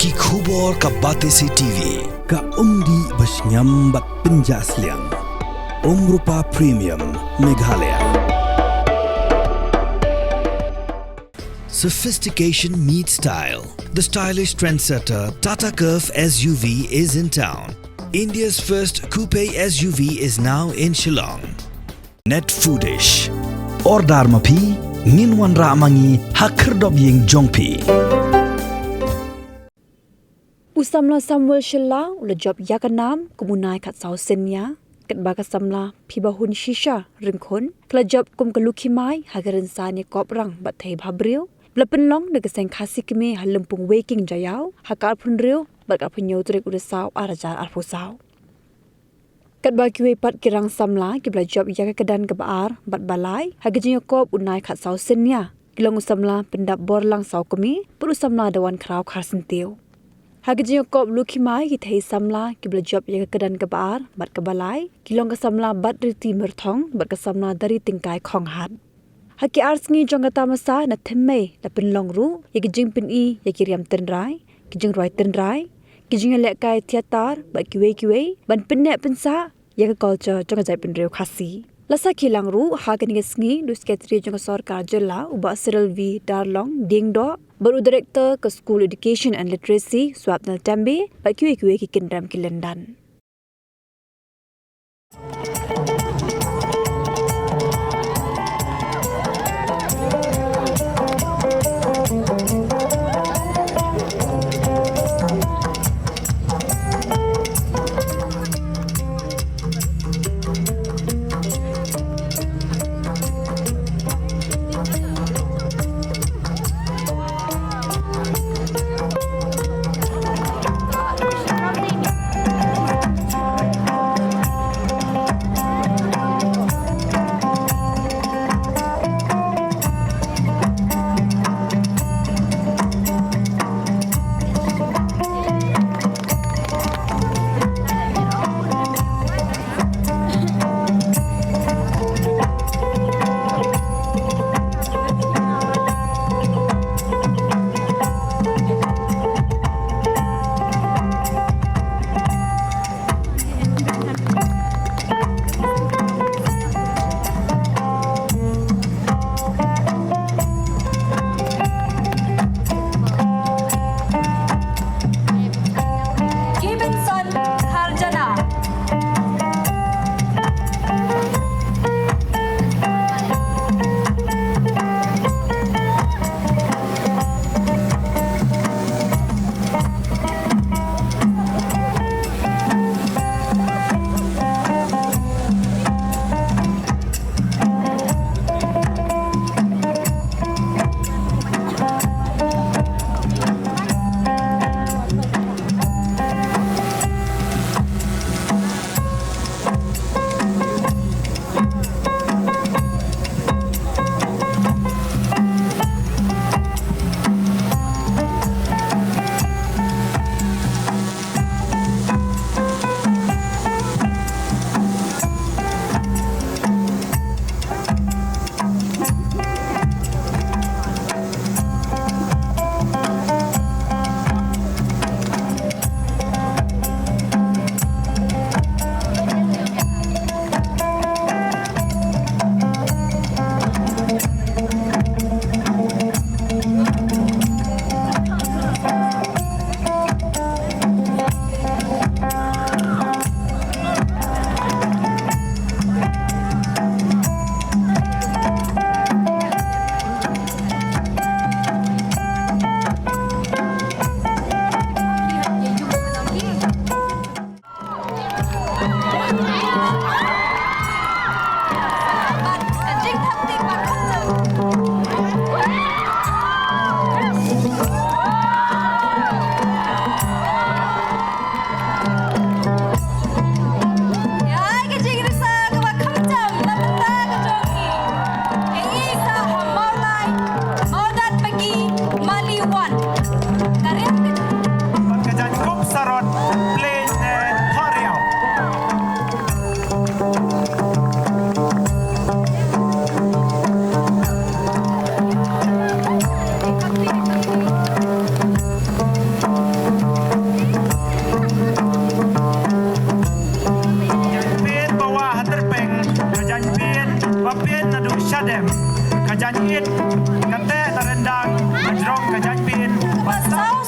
Ki khubor ka Batesi TV. Ka umdi basnyambat penjaslian. Rupa Premium Meghalaya. Sophistication meets style. The stylish trendsetter Tata Curve SUV is in town. India's first coupe SUV is now in Shillong. Net Foodish. Ordar mapi minwan ramangi hakerdob ying jongpi. Usamla Samuel Shilla ula job yakanam kumunai Khatsawsynñia kat baka samla Phibahunshisha ringkhon kla job kum ka Lukhimai hagarin sani koprang bathai bhabril blapen long negaseng khasikme halumpung waking jayau hakar phunril barka phunyo trek udasaw arajar arpusaw kat bakiwe pat kirang samla kibla job yakadan kabar bat balai hagajinyo kop unai Khatsawsynñia kilong usamla pendap borlang saw kami puru samla dawan kraw kharsintiu Hagajinyo kop Lukhimai ki thei samla kibla job yakadan kabar bat kabalai kilong ka samla bat riti merthong bat ka samla dari tingkai khong hat Haki arsngi jongata masa na themme la pinlong ru yakijing pin I yakiriam tenrai kijing roi tenrai kijing lekai theater ba kiwe ban pinne pinsa yak culture jonga jai pin reu khasi lasa khilang ru hagani ngi dusketri jonga sarkar jilla uba Cyril V Darlong dingdo baru director ke school education and literacy Swapnal Tambe ba kiwe ki kindram ki London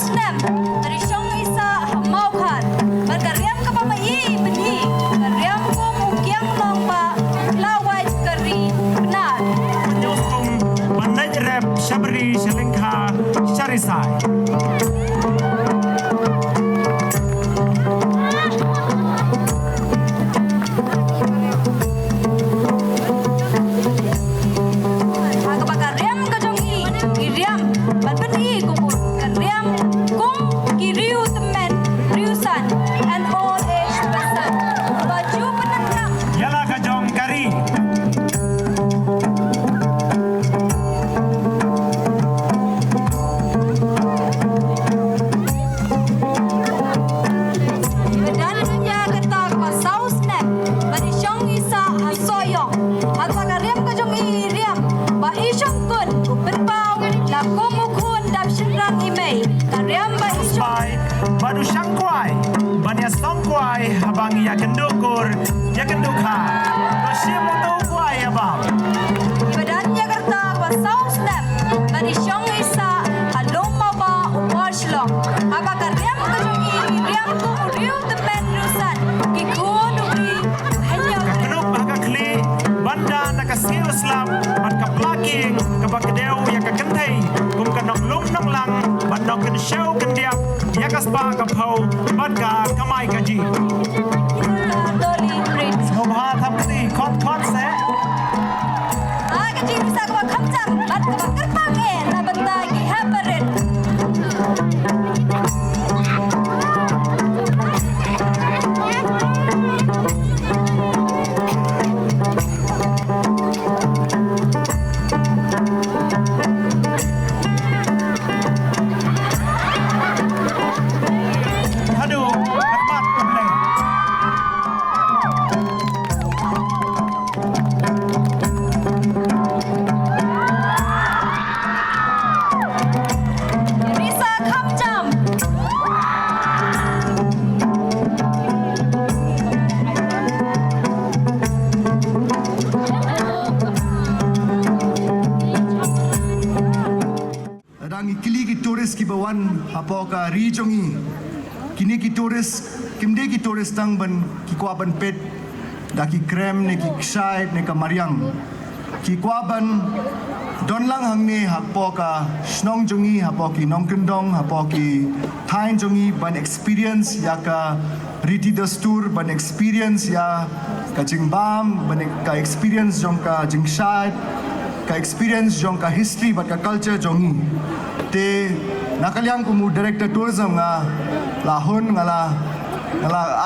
Khatsawsynñia dari Syong Isa Hamau Khan berkariam ke pamai beni kariam ko mukyang long ba lawai kari benar Nyuskum bandaj rep Shabri Shalingha Sharisai. Badu Shangkwai, Banya Songkwai, Abang Yakendukur, Yakendukha, Roshimutu Kwai Abang. Ibadan Jakarta Khatsawsynñia dari Syong Isa Halong Maba Warslong apakah riam kejungi riam ko riu temen rusan ikut duri hanya Kenuk Bagakli, Banda Nakasiu Islam, Batkaplaking, Kabakadeu Yakakentay, Kumkanok Lung Nong Lang, Bandok Kenshow Kendiap, Yakaspa Kapau, Badka Kamai Kaji. Doli Prince Ngomha Thamti, Kot Se. Kaji bisa ko khamjam bat ka kerpang na banda gi habaret Bawan apoka rijongi kini ki turis kimde ki turis tang ban ki kwaban pet da ki krem ne ki ksait ne ka mariang ki kwaban don lang hang ne hapoka snong jongi hapoki nong kendong hapoki thain jongi ban experience ya ka riti dastur ban experience ya ka jingbam ban ka experience jong ka jingsait ka experience jong ka history ban ka culture jongi te nakaliang kumu director tourism nga lahon ngala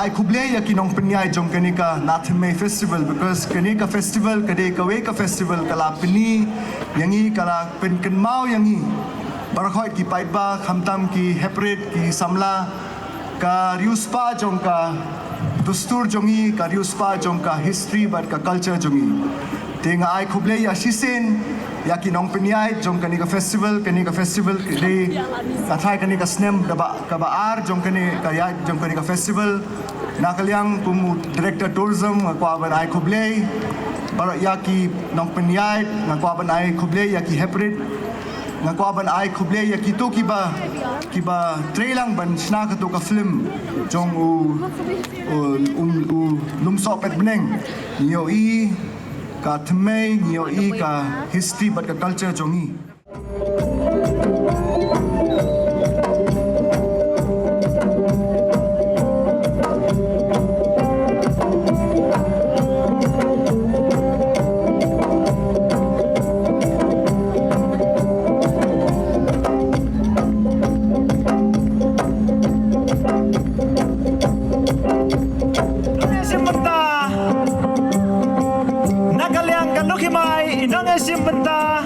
ai kuble ya kinong penyai jong kenika Lukhimai festival because kenika festival kade kawe ka festival kala peni yangi kala pen kenmau yangi barakhoi ki paitba khamtam ki hepret ki samla ka riuspa jong ka dustur jongi ka riuspa jong ka history but ka culture jongi tenga ai kuble ya shisen ya kinong penyai jong kenika festival kade kathai kenika snem ka baar jong kenika ya jong kenika festival nakaliang kumu director tourism kwa ban ai kuble barak ya ki nong penyai ngakwa ban ai kuble ya ki heprit ngakwa ban ai kuble ya ki to kiba trailang ban sna ka to ka film jong u lumso pet beneng yo I ka Lukhimai yo I ka history but ka culture jongi Lukhimai inang simpenta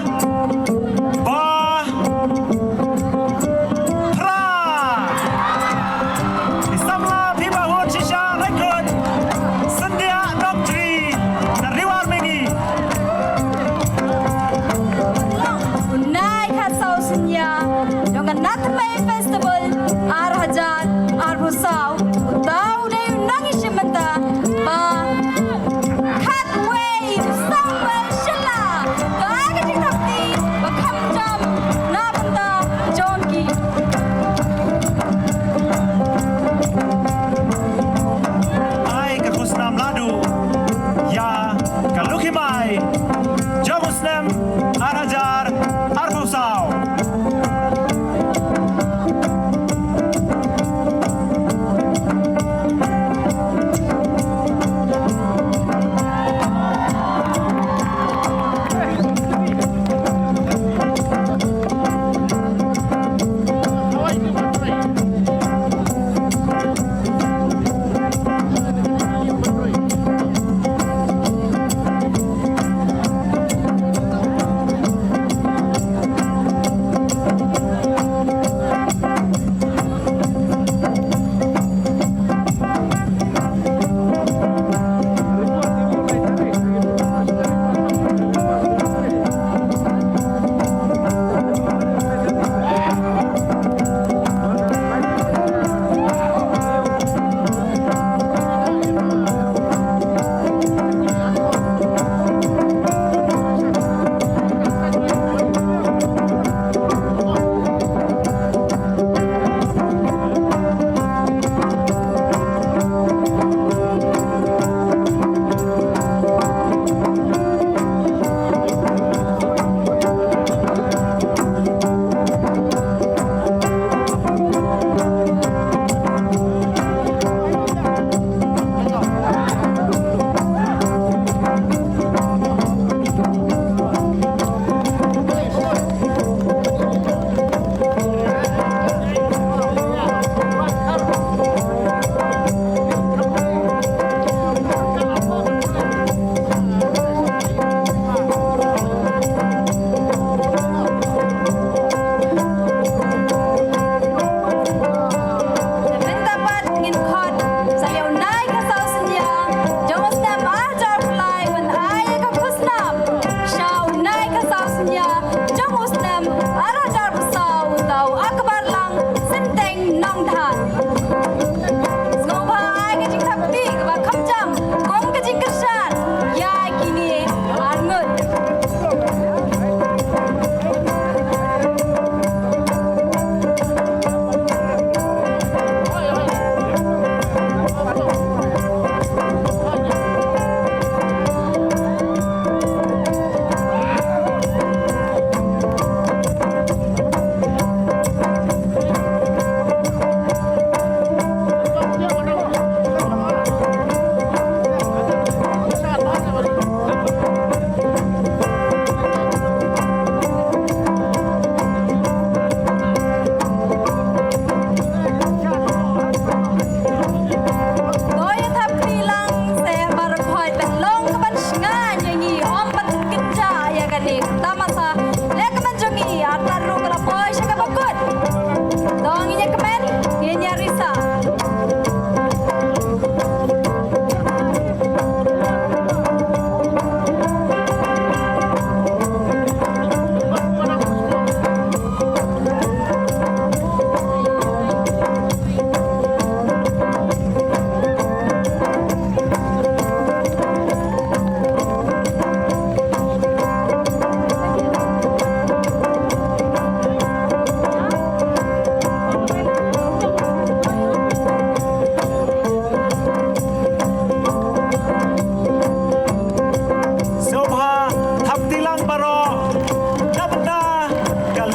nong than ngô phai cái chính thập ti và khăm chăm gom cái chính cất san yai kini an ngut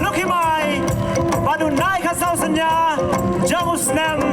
Lukhimai, Phibahunshisha, Khatsawsynñia, Jangus Nem,